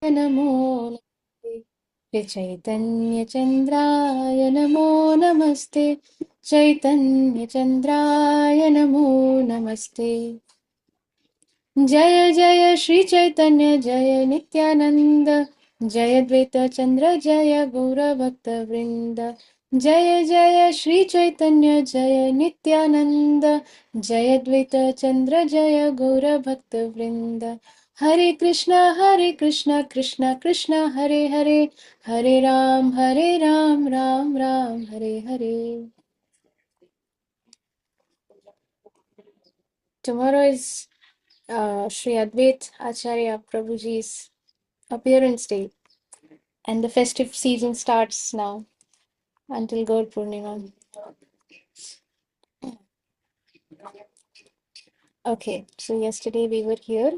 नमो नमस्ते श्री चैतन्य चंद्राय नमो नमस्ते चैतन्य चंद्राय नमो नमस्ते जय जय श्री चैतन्य जय नित्यानंद जय द्वैत चंद्र जय गौरभक्त वृंद जय जय श्री चैतन्य जय नित्यानंद जय द्वैत चंद्र जय गौरभक्त वृंद हरे Krishna Krishna Krishna Hare Hare Hare Ram Ram Ram Hare Hare. Tomorrow is Sri Advait Acharya Prabhuji's appearance day, and the festive season starts now until Gaur Purnima. Okay, so yesterday we were here.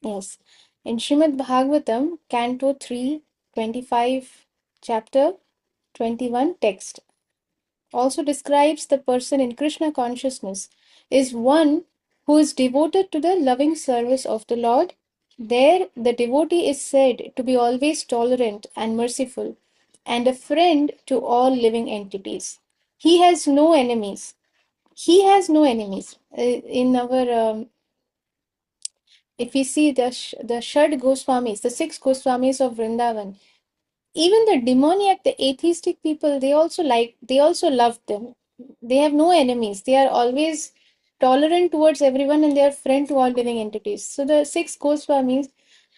Yes, in Srimad Bhagavatam, Canto 3, 25, chapter 21, text also describes the person in Krishna consciousness is one who is devoted to the loving service of the Lord. There, the devotee is said to be always tolerant and merciful and a friend to all living entities. He has no enemies. He has no enemies. In our, if we see the Shad Goswamis, the six Goswamis of Vrindavan, even the demoniac, the atheistic people, they also love them. They have no enemies. They are always tolerant towards everyone and they are friend to all living entities. So the six Goswamis,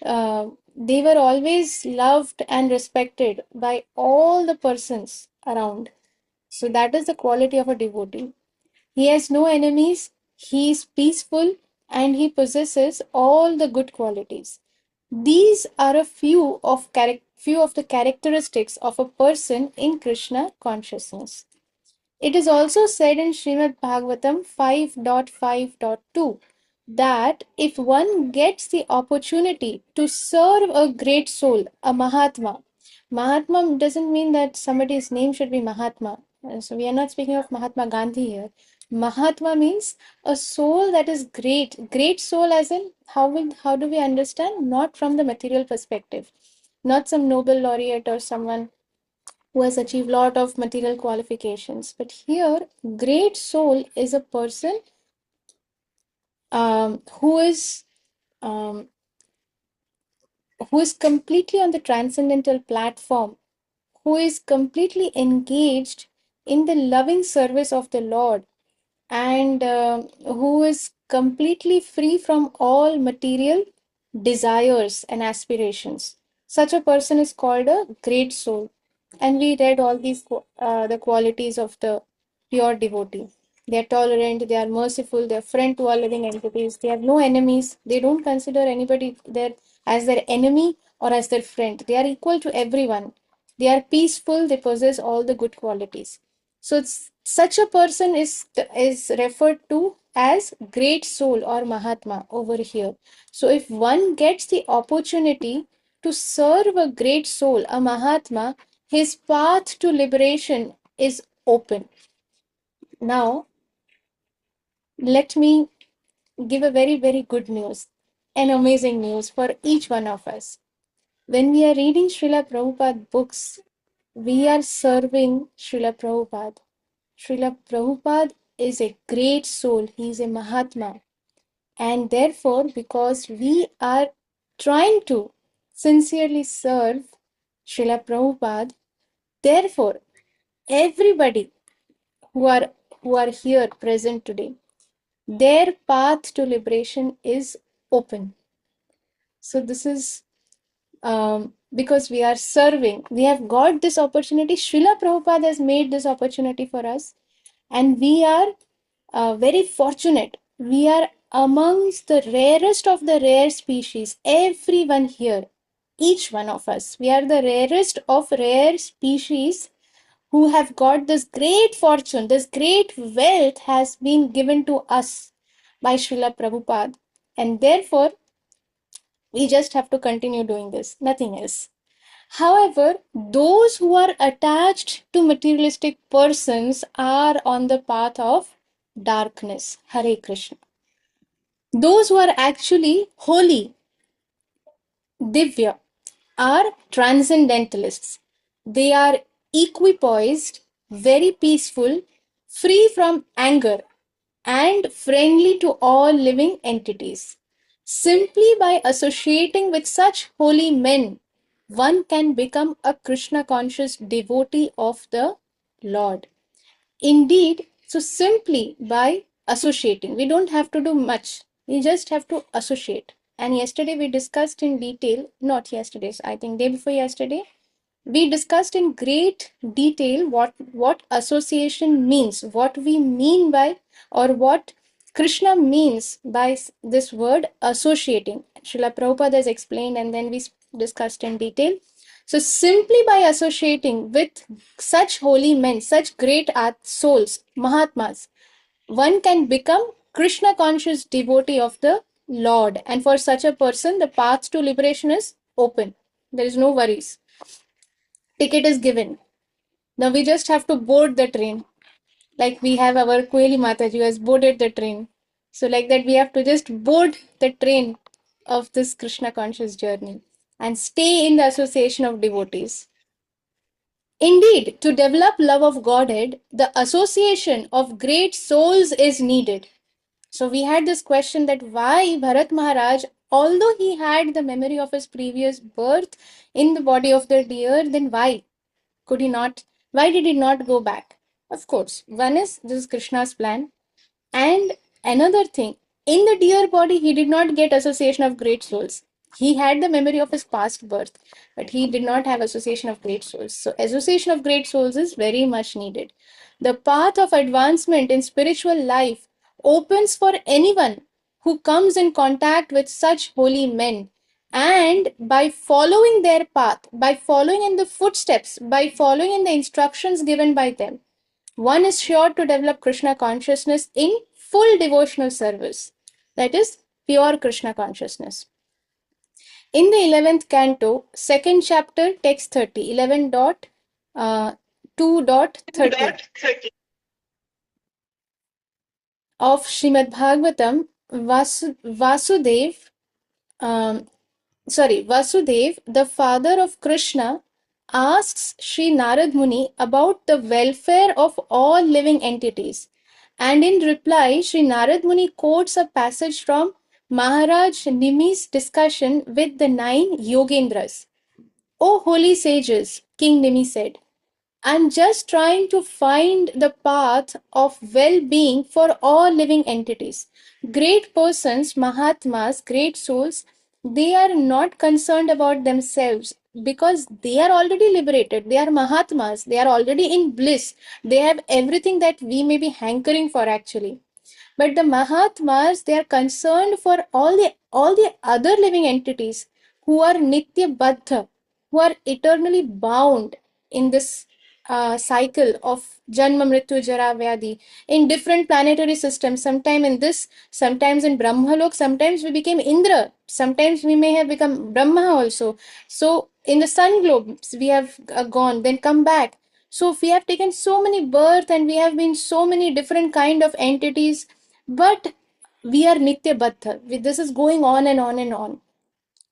they were always loved and respected by all the persons around. So that is the quality of a devotee. He has no enemies, he is peaceful, and he possesses all the good qualities. These are a few of the characteristics of a person in Krishna consciousness. It is also said in Srimad Bhagavatam 5.5.2 that if one gets the opportunity to serve a great soul, a Mahatma, Mahatma doesn't mean that somebody's name should be Mahatma. So we are not speaking of Mahatma Gandhi here. Mahatma means a soul that is great. Great soul as in how do we understand? Not from the material perspective. Not some Nobel laureate or someone who has achieved lot of material qualifications. But here, great soul is a person who um, is completely on the transcendental platform, who is completely engaged in the loving service of the Lord, and who is completely free from all material desires and aspirations. Such a person is called a great soul. And we read all these the qualities of the pure devotee. They are tolerant, they are merciful, they are friend to all living entities, they have no enemies, they don't consider anybody as their enemy or as their friend. They are equal to everyone. They are peaceful, they possess all the good qualities. So such a person is referred to as great soul or Mahatma over here. So if one gets the opportunity to serve a great soul, a Mahatma, his path to liberation is open. Now, let me give a very, very good news, an amazing news for each one of us. When we are reading Srila Prabhupada books, we are serving Srila Prabhupada. Srila Prabhupada is a great soul, he is a Mahatma. And therefore, because we are trying to sincerely serve Srila Prabhupada, therefore, everybody who are here present today, their path to liberation is open. So this is because we are serving, we have got this opportunity. Srila Prabhupada has made this opportunity for us, and we are very fortunate. We are amongst the rarest of the rare species. Everyone here, each one of us, we are the rarest of rare species who have got this great fortune, this great wealth has been given to us by Srila Prabhupada. And therefore, we just have to continue doing this, nothing else. However, those who are attached to materialistic persons are on the path of darkness. Hare Krishna. Those who are actually holy, Divya are transcendentalists. They are equipoised, very peaceful, free from anger, and friendly to all living entities. Simply by associating with such holy men, one can become a Krishna conscious devotee of the Lord. Indeed, so simply by associating, we don't have to do much. We just have to associate. And yesterday we discussed in detail, not yesterday's, I think day before yesterday, we discussed in great detail what association means, what we mean by, or what Krishna means by this word associating. Srila Prabhupada has explained, and then we discussed in detail. So, simply by associating with such holy men, such great souls, Mahatmas, one can become Krishna conscious devotee of the Lord. And for such a person, the path to liberation is open. There is no worries. Ticket is given. Now we just have to board the train. Like we have our Koeli Mataji who has boarded the train. So like that we have to just board the train of this Krishna conscious journey and stay in the association of devotees. Indeed, to develop love of Godhead, the association of great souls is needed. So we had this question that why Bharat Maharaj, although he had the memory of his previous birth in the body of the deer, then why? Could he not? Why did he not go back? Of course, one is this is Krishna's plan, and another thing, in the deer body, he did not get association of great souls. He had the memory of his past birth, but he did not have association of great souls. So, association of great souls is very much needed. The path of advancement in spiritual life opens for anyone who comes in contact with such holy men. And by following their path, by following in the footsteps, by following in the instructions given by them, one is sure to develop Krishna consciousness in full devotional service. That is pure Krishna consciousness. In the 11th canto, second chapter, text 30, 11.2.30 of Srimad Bhagavatam, um, Vasudev, the father of Krishna, asks Sri Narad Muni about the welfare of all living entities. And in reply, Sri Narad Muni quotes a passage from Maharaj Nimi's discussion with the 9 Yogendras. O holy sages, King Nimi said, I'm just trying to find the path of well being for all living entities. Great persons, Mahatmas, great souls, they are not concerned about themselves because they are already liberated. They are Mahatmas, they are already in bliss. They have everything that we may be hankering for actually. But the Mahatmas, they are concerned for all the other living entities who are Nitya Baddha, who are eternally bound in this cycle of Janma Mrityu Jara Vyadi in different planetary systems. Sometimes in this, sometimes in Brahmalok, sometimes we became Indra, sometimes we may have become Brahma also. So in the sun globes, we have gone, then come back. So we have taken so many birth and we have been so many different kind of entities, but we are Nitya Baddha. This is going on and on and on.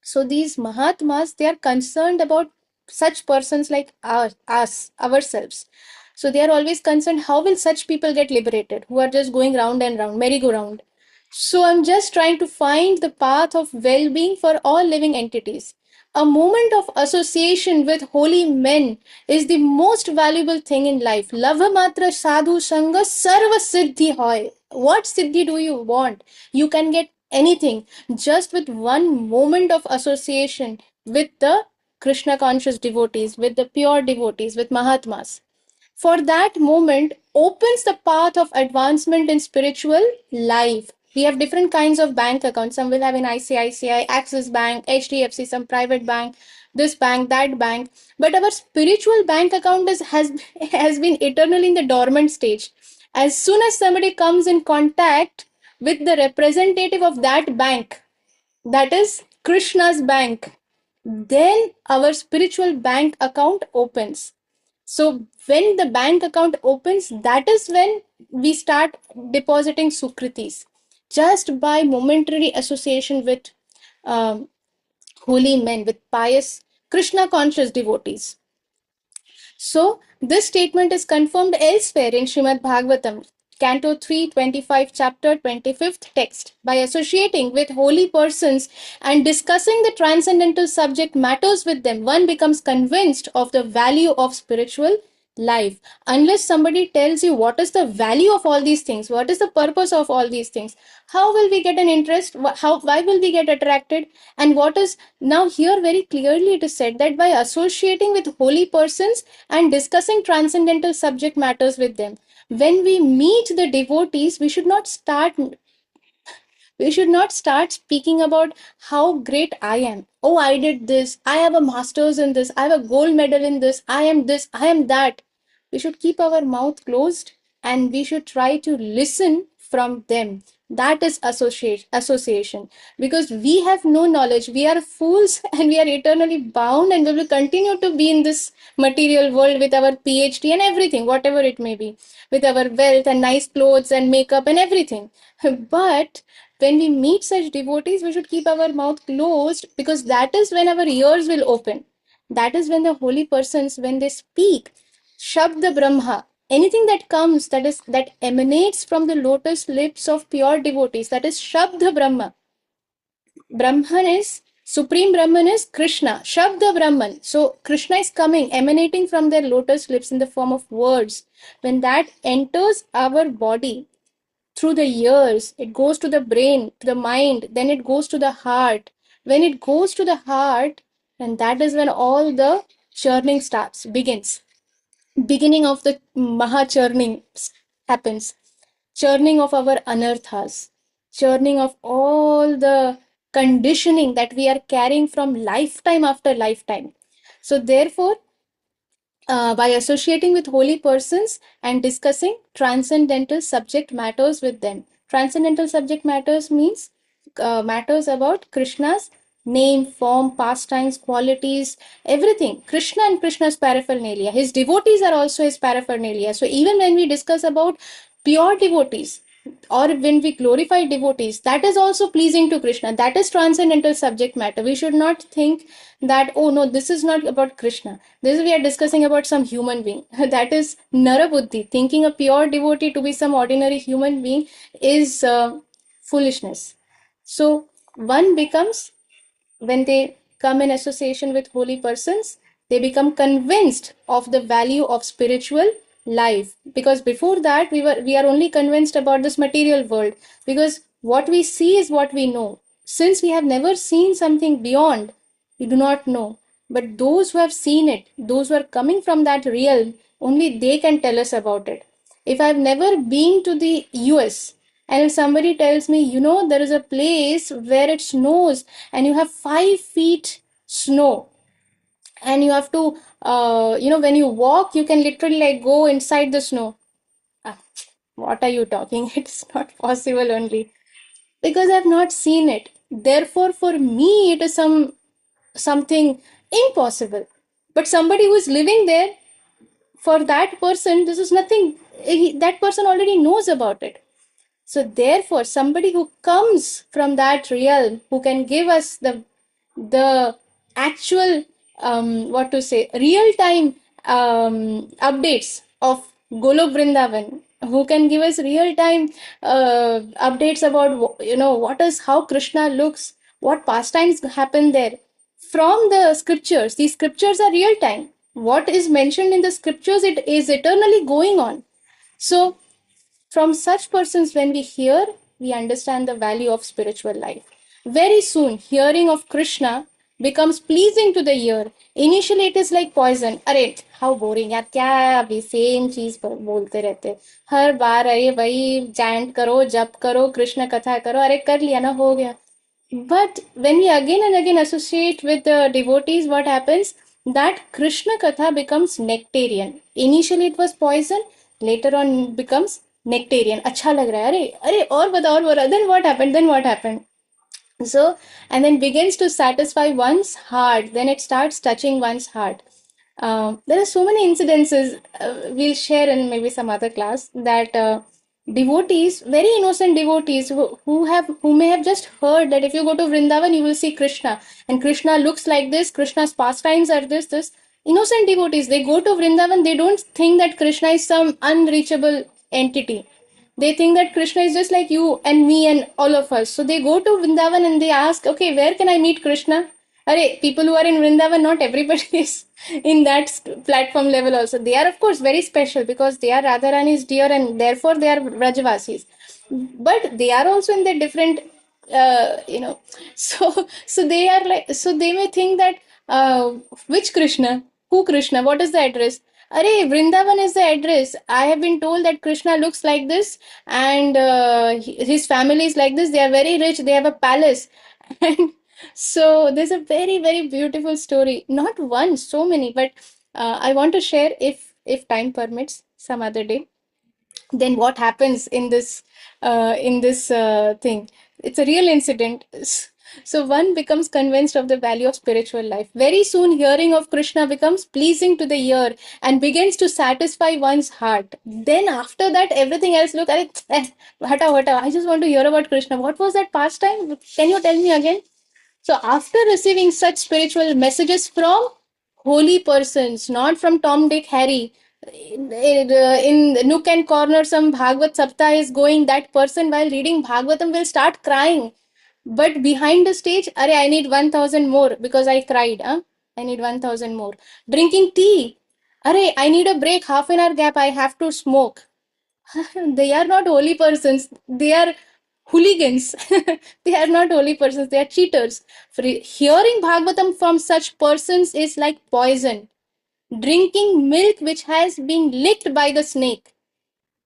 So these Mahatmas, they are concerned about such persons like us, ourselves. So they are always concerned how will such people get liberated who are just going round and round, merry-go-round. So I'm just trying to find the path of well-being for all living entities. A moment of association with holy men is the most valuable thing in life. Lava matra sadhu sanga sarva siddhi hoy. What siddhi do you want? You can get anything just with one moment of association with the Krishna conscious devotees, with the pure devotees, with Mahatmas. For that moment opens the path of advancement in spiritual life. We have different kinds of bank accounts. Some will have an ICICI, Axis Bank, HDFC, some private bank, this bank, that bank. But our spiritual bank account has been eternally in the dormant stage. As soon as somebody comes in contact with the representative of that bank, that is Krishna's bank, then our spiritual bank account opens. So when the bank account opens, that is when we start depositing sukritis just by momentary association with um, holy men, with pious Krishna conscious devotees. So, this statement is confirmed elsewhere in Srimad Bhagavatam, Canto 3, 25, chapter 25th text. By associating with holy persons and discussing the transcendental subject matters with them, one becomes convinced of the value of spiritual life. Unless somebody tells you what is the value of all these things, what is the purpose of all these things, how will we get an interest? Why will we get attracted? And what is now here very clearly it is said that by associating with holy persons and discussing transcendental subject matters with them, when we meet the devotees, we should not start speaking about how great I am. Oh, I did this. I have a master's in this. I have a gold medal in this. I am this. I am that. We should keep our mouth closed and we should try to listen from them. That is association. Because we have no knowledge. We are fools and we are eternally bound and we will continue to be in this material world with our PhD and everything, whatever it may be, with our wealth and nice clothes and makeup and everything. But when we meet such devotees, we should keep our mouth closed because that is when our ears will open. That is when the holy persons, when they speak, Shabda Brahma, anything that comes, that emanates from the lotus lips of pure devotees, that is Shabda Brahma. Brahman is Supreme Brahman is Krishna, Shabda Brahman. So Krishna is coming, emanating from their lotus lips in the form of words. When that enters our body, through the ears, it goes to the brain, to the mind, then it goes to the heart. When it goes to the heart, and that is when all the churning begins. Beginning of the Maha churning happens. Churning of our anarthas, churning of all the conditioning that we are carrying from lifetime after lifetime. So, therefore, by associating with holy persons and discussing transcendental subject matters with them. Transcendental subject matters means matters about Krishna's name, form, pastimes, qualities, everything. Krishna and Krishna's paraphernalia. His devotees are also his paraphernalia. So even when we discuss about pure devotees, or when we glorify devotees, that is also pleasing to Krishna. That is transcendental subject matter. We should not think that, oh no, this is not about Krishna. This we are discussing about some human being. That is Narabuddhi. Thinking a pure devotee to be some ordinary human being is foolishness. So one becomes, when they come in association with holy persons, they become convinced of the value of spiritual life. Because before that, we are only convinced about this material world. Because what we see is what we know. Since we have never seen something beyond, we do not know. But those who have seen it, those who are coming from that realm, only they can tell us about it. If I've never been to the US, and if somebody tells me, there is a place where it snows and you have 5 feet snow, and you have to, when you walk, you can literally like go inside the snow. Ah, what are you talking? It's not possible only because I've not seen it. Therefore, for me, it is something impossible. But somebody who is living there, for that person, this is nothing. That person already knows about it. So therefore, somebody who comes from that realm, who can give us the actual what to say, real time updates of Golok Vrindavan, who can give us real time updates about what is how Krishna looks, what pastimes happen there from the scriptures. These scriptures are real time. What is mentioned in the scriptures, it is eternally going on. So from such persons, when we hear, we understand the value of spiritual life. Very soon, hearing of Krishna becomes pleasing to the ear. Initially, it is like poison. अरे how boring यार, क्या अभी same चीज पर बोलते रहते हर बार, अरे वही चैंट करो, जप करो, कृष्ण कथा करो, अरे कर लिया ना, हो गया. But when we again and again associate with the devotees, what happens? That Krishna Katha becomes nectarian. Initially it was poison, later on becomes nectarian. अच्छा लग रहा है, अरे अरे और बता और बता. Then what happened? Then what happened? So, and then begins to satisfy one's heart. Then it starts touching one's heart. There are so many incidences we'll share in maybe some other class that Devotees, very innocent devotees who may have just heard that if you go to Vrindavan you will see Krishna, and Krishna looks like this, Krishna's pastimes are this. Innocent devotees, they go to Vrindavan, they don't think that Krishna is some unreachable entity. They think that Krishna is just like you and me and all of us. So they go to Vrindavan and they ask, okay, where can I meet Krishna? Arey, people who are in Vrindavan, not everybody is in that platform level also. They are, of course, very special because they are Radharani's dear and therefore they are Vrajvasis. But they are also in the different, so they are like, so they may think that, uh, which Krishna? Who Krishna? What is the address? Arey, Vrindavan is the address. I have been told that Krishna looks like this and his family is like this. They are very rich. They have a palace. And so there's a very, very beautiful story. Not one, so many, but I want to share if time permits some other day. Then what happens in this thing? It's a real incident. So one becomes convinced of the value of spiritual life. Very soon, hearing of Krishna becomes pleasing to the ear and begins to satisfy one's heart. Then after that, everything else look, hata hata. I just want to hear about Krishna. What was that pastime? Can you tell me again? So, after receiving such spiritual messages from holy persons, not from Tom, Dick, Harry, in nook and corner, some Bhagavad Sapta is going, that person while reading Bhagavatam will start crying. But behind the stage, I need 1000 more because I cried. Huh? I need 1000 more. Drinking tea. I need a break, half an hour gap, I have to smoke. They are not holy persons. They are hooligans. They are not holy persons. They are cheaters. Hearing Bhagavatam from such persons is like poison. Drinking milk which has been licked by the snake.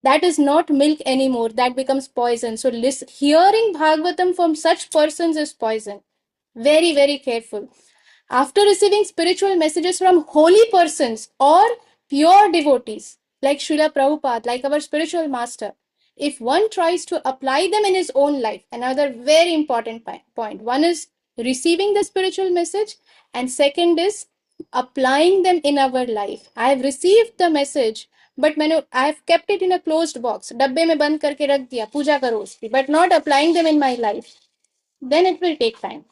That is not milk anymore. That becomes poison. So hearing Bhagavatam from such persons is poison. Very, very careful. After receiving spiritual messages from holy persons or pure devotees, like Srila Prabhupada, like our spiritual master, if one tries to apply them in his own life, another very important point. One is receiving the spiritual message, and second is applying them in our life. I have received the message, but I have kept it in a closed box. डब्बे में बंद करके रख दिया, पूजा करो उसकी, but not applying them in my life. Then it will take time.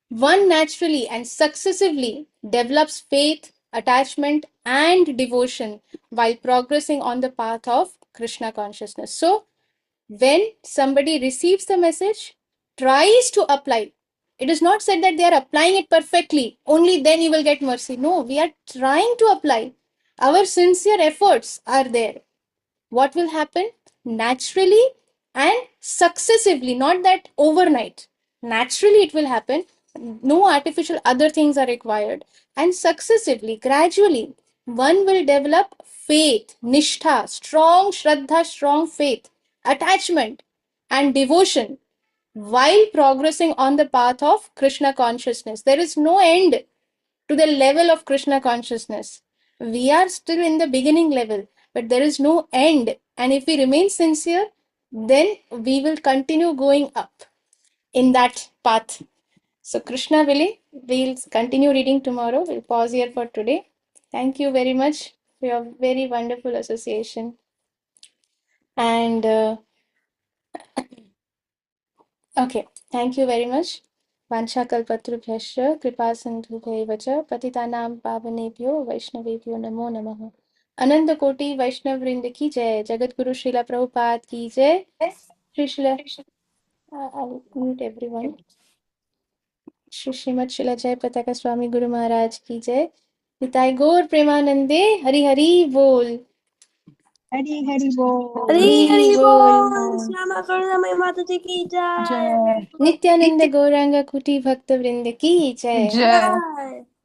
One naturally and successively develops faith, attachment, and devotion while progressing on the path of Krishna consciousness. So, when somebody receives the message, tries to apply, it is not said that they are applying it perfectly, only then you will get mercy. No, we are trying to apply. Our sincere efforts are there. What will happen? Naturally and successively, not that overnight. Naturally, it will happen. No artificial other things are required. And successively, gradually, one will develop faith, nishtha, strong shraddha, strong faith, attachment, and devotion while progressing on the path of Krishna consciousness. There is no end to the level of Krishna consciousness. We are still in the beginning level, but there is no end. And if we remain sincere, then we will continue going up in that path. So, Krishna willing, we'll continue reading tomorrow. We'll pause here for today. Thank you very much for your very wonderful association. And okay, thank you very much. वाञ्छाकल्पतरुभ्यश्च कृपासिन्धुभ्यैव च पतितानां पावनेभ्यो वैष्णवेभ्यो नमो नमः. अनंत कोटि वैष्णव वृंद की जय. जगत गुरु श्रीला प्रभुपाद की जय. Shri Srila I'll mute everyone. Shri Shrimad शिला जय पताका स्वामी गुरु महाराज की जय. निताई गौर प्रेमानंदे. हरि हरि बोल. हरी हरी बोल। हरी हरी बोल. बोल। श्यामा करुणामयी माता जी की जय। जय नित्यानंद गौरांग कुटी भक्त वृंद की जय. जय।